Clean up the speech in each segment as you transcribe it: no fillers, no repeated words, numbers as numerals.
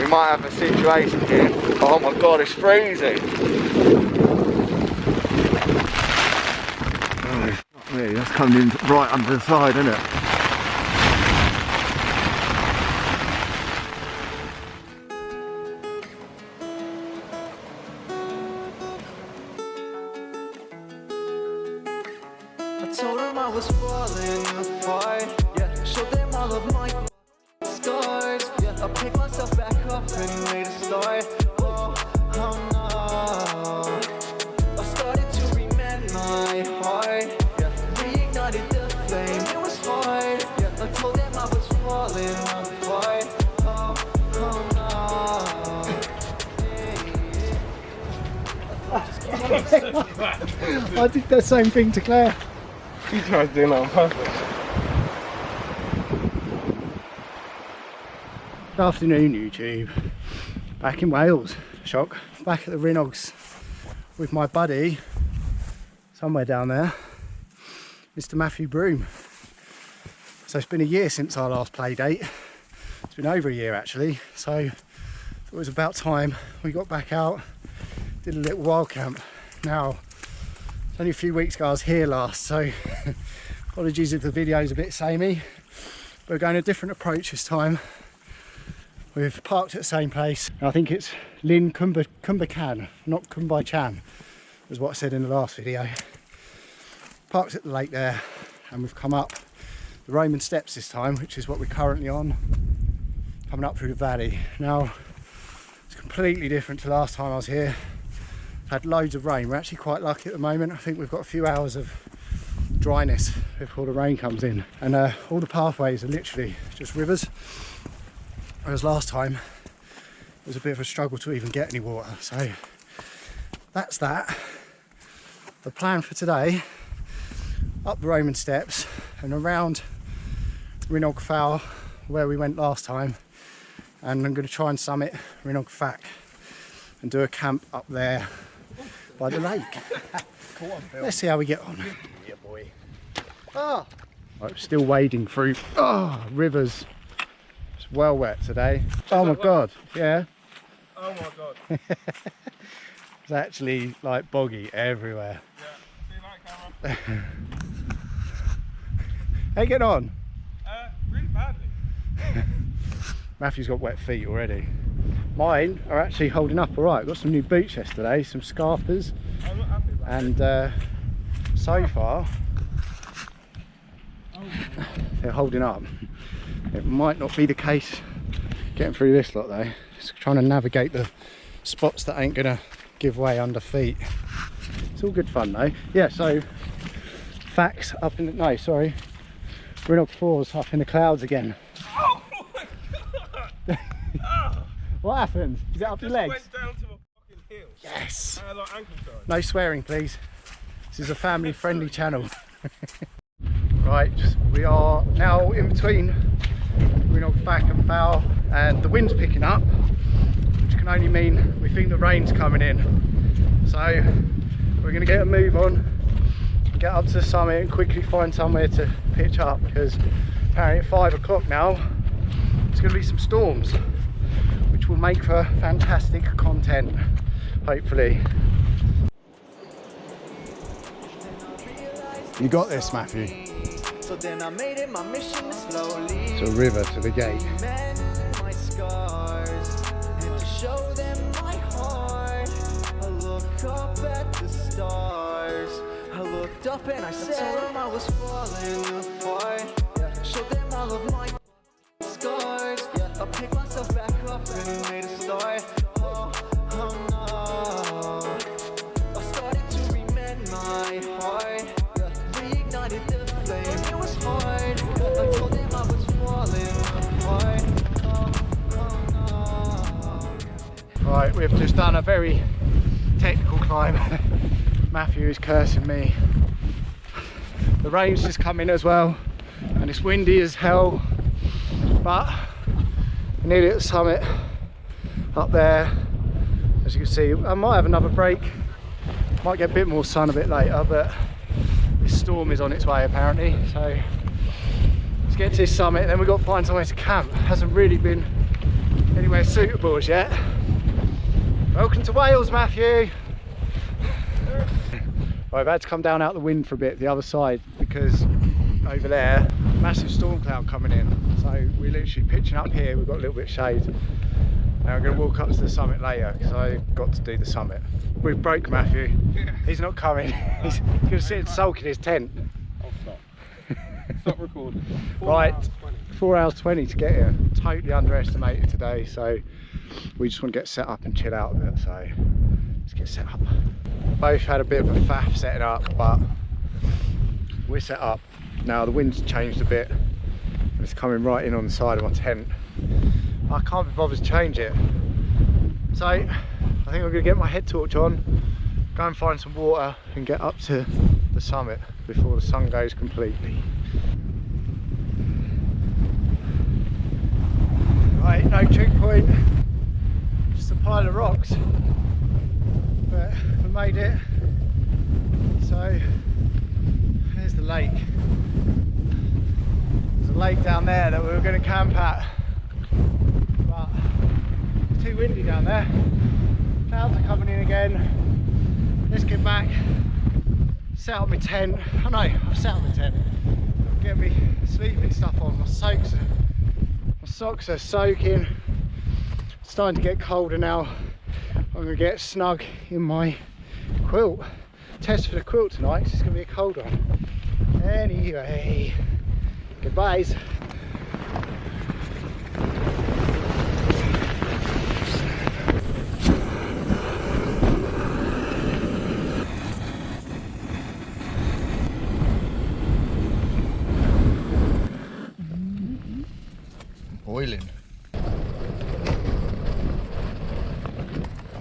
might have a situation here. Oh my god, it's freezing. Oh, fuck me, that's coming in right under the side, isn't it? I told them I was falling apart, yeah. Showed them all of my scars, yeah. I picked myself back up and made a start. Oh no. I started to remend my heart, yeah. Reignited the flame, it was hard, yeah. I told them I was falling apart. Oh no. I did the same thing to Claire. You tried doing that on purpose. Good afternoon, YouTube. Back in Wales, shock. Back at the Rhinogs with my buddy, somewhere down there, Mr. Matthew Broom. So it's been a year since our last play date. It's been over a year actually. So it was about time we got back out, did a little wild camp. Now, only a few weeks ago I was here last, so apologies if the video is a bit samey. We're going a different approach this time. We've parked at the same place. I think it's Lin Kumbakan, not Kumbai Chan, was what I said in the last video. Parked at the lake there, and we've come up the Roman steps this time, which is what we're currently on, coming up through the valley. Now, it's completely different to last time I was here. Had loads of rain. We're actually quite lucky at the moment. I think we've got a few hours of dryness before the rain comes in, and all the pathways are literally just rivers, whereas last time it was a bit of a struggle to even get any water. So that's that. The plan for today: up the Roman steps and around Rhinog Fach, where we went last time, and I'm going to try and summit Rhinog Fach and do a camp up there by the lake. Let's see how we get on. Yeah, boy. Ah, right, still wading through rivers. It's well wet today. Oh my god, yeah. Oh my god. It's actually like boggy everywhere. Yeah, see that camera? How you getting on? Really badly. Matthew's got wet feet already. Mine are actually holding up all right. Got some new boots yesterday, some scarpers, I'm not happy about and so far they're holding up. It might not be the case getting through this lot though. Just trying to navigate the spots that ain't gonna give way under feet. It's all good fun though. Yeah, so Fach's up in the, no sorry, Rhinog Fach's up in the clouds again. Oh my god! Oh. What happened? Is it up your legs? Went down to my fucking heels. Yes! I had like ankle ties. No swearing please. This is a family friendly channel. Right, we are now in between Rhinog Fach and Fach, and the wind's picking up, which can only mean we think the rain's coming in. So we're going to get a move on, get up to the summit and quickly find somewhere to pitch up, because apparently at 5 o'clock now there's going to be some storms, which will make for fantastic content, hopefully. You got this, Matthew. So then I made it my mission to slowly It's a river to the gate. mend my scars and to show them my heart. I look up at the stars. I looked up and I said, I told them I was falling apart. Yeah. Showed them all of my scars. Yeah. I picked myself back up and made a start. Oh no. I started to remend my heart. Yeah. Reignited the flame. It was hard. Yeah. I told them I was falling apart. Oh no. Right, we've just done a very technical climb. Matthew is cursing me. The rain's just come in as well, and it's windy as hell, but we're nearly at the summit up there. As you can see, I might have another break, might get a bit more sun a bit later, but this storm is on its way apparently. So let's get to this summit, then we've got to find somewhere to camp. It hasn't really been anywhere suitable as yet. Welcome to Wales, Matthew. I've had to come down out the wind for a bit the other side because over there, massive storm cloud coming in. So we're literally pitching up here, we've got a little bit of shade. Now I'm going to walk up to the summit later because I've got to do the summit. We've broke Matthew, he's not coming. He's going to sit and sulk in his tent. I'll stop. Stop recording. Right, 4 hours 20 to get here. Totally underestimated today, so we just want to get set up and chill out a bit, so let's get set up. Both had a bit of a faff setting up, but we're set up. Now the wind's changed a bit, and it's coming right in on the side of my tent. I can't be bothered to change it. So I think I'm going to get my head torch on, go and find some water and get up to the summit before the sun goes completely. Right, no choke point, just a pile of rocks, but we made it. So there's the lake. There's a lake down there that we were going to camp at, but it's too windy down there. Clouds are coming in again. Let's get back, set up my tent. Oh no, I've set up my tent. Get me sleeping stuff on. My socks are soaking. It's starting to get colder now. I'm going to get snug in my quilt. Test for the quilt tonight because it's going to be a cold one. Anyway, goodbyes. Boiling.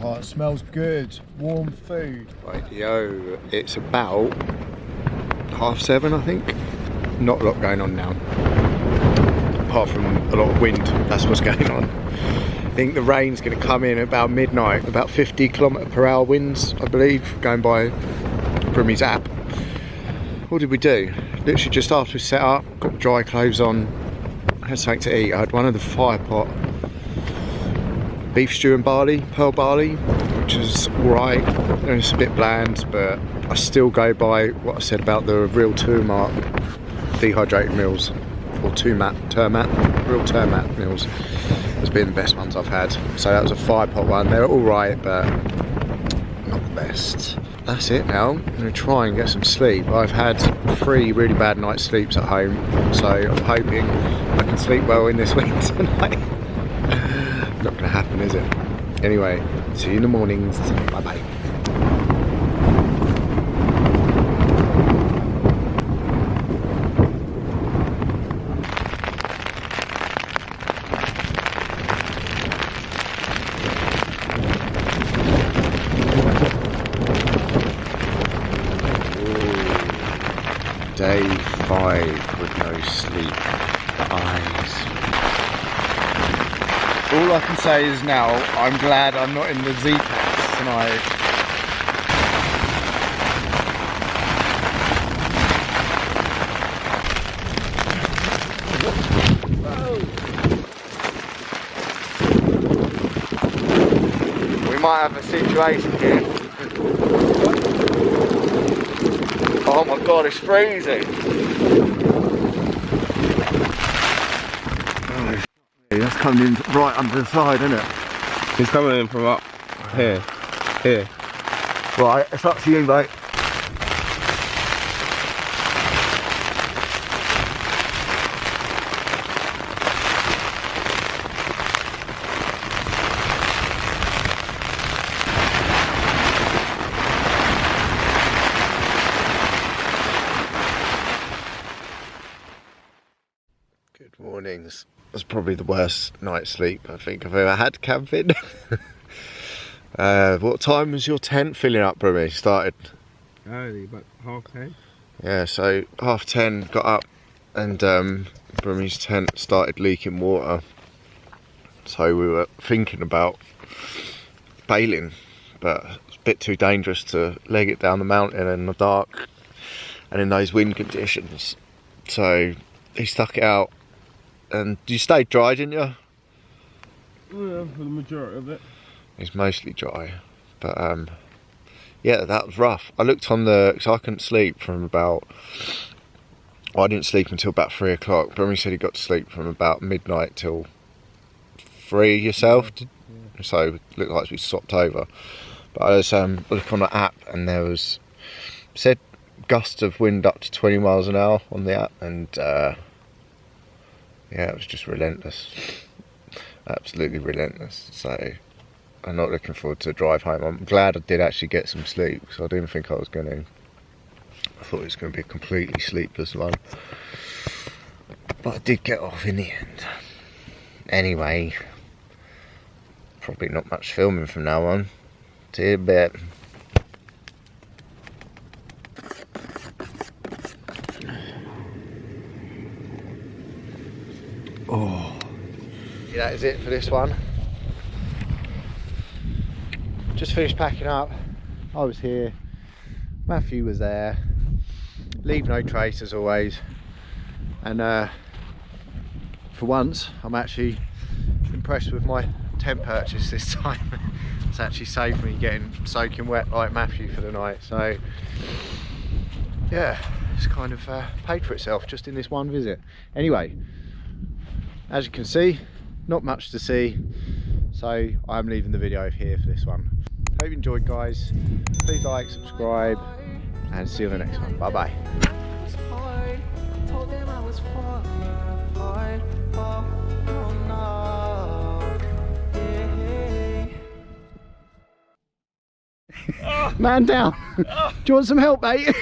Oh, it smells good. Warm food. Right, yo, it's about 7:30, I think. Not a lot going on now, apart from a lot of wind. That's what's going on. I think the rain's going to come in about midnight. About 50 km/h winds, I believe, going by Brummy's app. What did we do? Literally just after we set up, got dry clothes on, had something to eat. I had one of the fire pot beef stew and barley, pearl barley, which is alright. It's a bit bland, but I still go by what I said about the real Turmat dehydrated meals, or real Turmat meals has been the best ones I've had. So that was a fire pot one. They were alright, but not the best. That's it now. I'm going to try and get some sleep. I've had 3 really bad night's sleeps at home, so I'm hoping I can sleep well in this wind tonight. Not going to happen, is it? Anyway, see you in the mornings. Bye bye. Day 5 with no sleep. Eyes. All I can say is now, I'm glad I'm not in the Z-Packs tonight. We might have a situation here. Oh my god, it's freezing. Oh, that's coming in right under the side, isn't it? He's coming in from up here. Here. Right, it's up to you, mate. Good mornings. That's probably the worst night's sleep I think I've ever had camping. What time was your tent filling up, Brummy? Started? Early, about 10:30. Yeah, so 10:30 got up and Brummy's tent started leaking water. So we were thinking about bailing, but it's a bit too dangerous to leg it down the mountain in the dark and in those wind conditions. So he stuck it out. And you stayed dry, didn't you? Yeah, for the majority of it. It's mostly dry, but yeah, that was rough. I looked on the, because I couldn't sleep from about, well, I didn't sleep until about 3 o'clock. Brummy said he got to sleep from about midnight till 3 yourself, so it looked like we swapped over. But I was looking on the app, and there was, said gusts of wind up to 20 miles an hour on the app, and yeah, it was just relentless, absolutely relentless. So I'm not looking forward to the drive home. I'm glad I did actually get some sleep, because I didn't think I was going to. I thought it was going to be a completely sleepless one, but I did get off in the end. Anyway, probably not much filming from now on. See you in a bit. Oh, yeah, that is it for this one. Just finished packing up. I was here, Matthew was there. Leave no trace as always. And for once, I'm actually impressed with my tent purchase this time. It's actually saved me getting soaking wet like Matthew for the night. So yeah, it's kind of paid for itself just in this one visit. Anyway, as you can see, not much to see, so I'm leaving the video here for this one. Hope you enjoyed, guys. Please like, subscribe, and see you on the next one. Bye bye. Man down. Do you want some help, mate? Get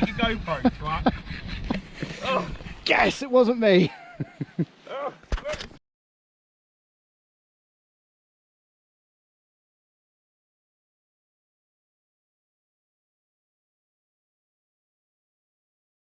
your GoPro, right? Guess it wasn't me.